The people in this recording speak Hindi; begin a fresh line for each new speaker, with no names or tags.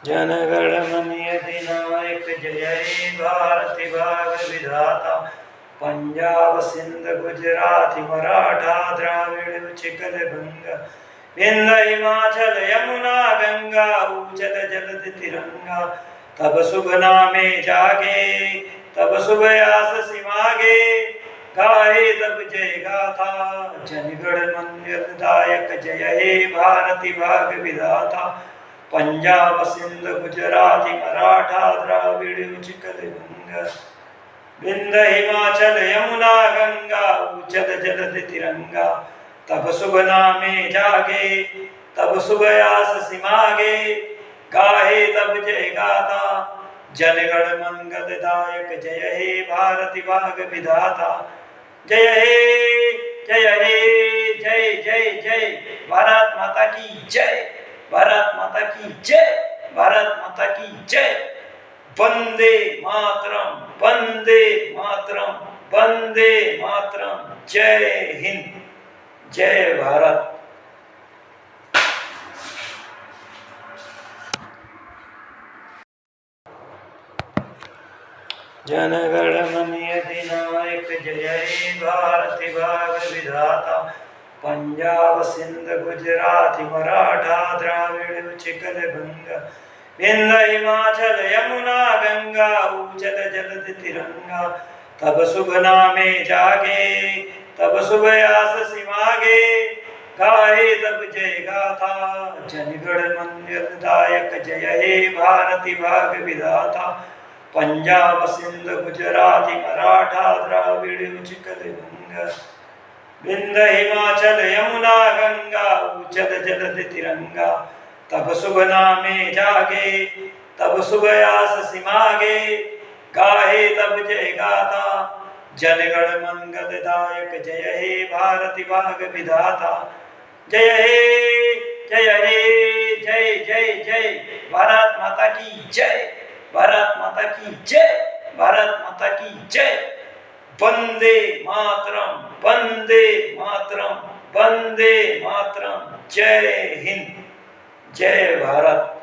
जनगण मन अधिनायक जय हे भारती भाग विधाता। पंजाब सिंध गुजरात मराठा द्राविड़ उत्कल बंगा विंध्य हिमाचल यमुना गंगा उचल जलद तिरंगा। तब शुभ नामे जागे तब शुभ आस सिमागे गाए तब जय गाथा। जनगण मन दायक जय हे भारती भाग विधाता। पंजाब सिंध गुजरात मराठा द्राविड़ उत्कल बंगा विंध्य हिमाचल यमुना गंगा उचल जलद तिरंगा। तब शुभ नामे जागे तब शुभ आस सिमागे गाहे तब जय गाथा। जनगण मंगल दायक जय हे भारती भाग विधाता। जय हे जय हे जय जय जय भारत माता की जय। भारत माता की जय। भारत माता की जय। वंदे मातरम वंदे मातरम वंदे मातरम। जय हिंद जय भारत। जनगण मन अधिनायक जय हे भारती भाग विधाता। पंजाब सिंध गुजरात मराठा द्राविड़ उत्कल बंगा विंध्य हिमाचल यमुना गंगा उचल जलद तिरंगा। तब शुभ नामे जागे तब शुभ आस सिमागे गाए तब जय गाथा। जनगण मंगल दायक जय हे भारती भाग विधाता। पंजाब सिंध गुजरात मराठा द्राविड़ उत्कल बंगा विंध्य हिमाचल यमुना गंगा उचल जलद तिरंगा। तब शुभ नामे जागे तब शुभ आस सिमागे गाहे तब जय गाथा। जनगण मंगल दायक जय हे भारती भाग विधाता। जय हे जय हे जय जय जय भारत माता की जय। भारत माता की जय। भारत माता की जय। वंदे मातरम वंदे मातरम वंदे मातरम। जय हिंद जय भारत।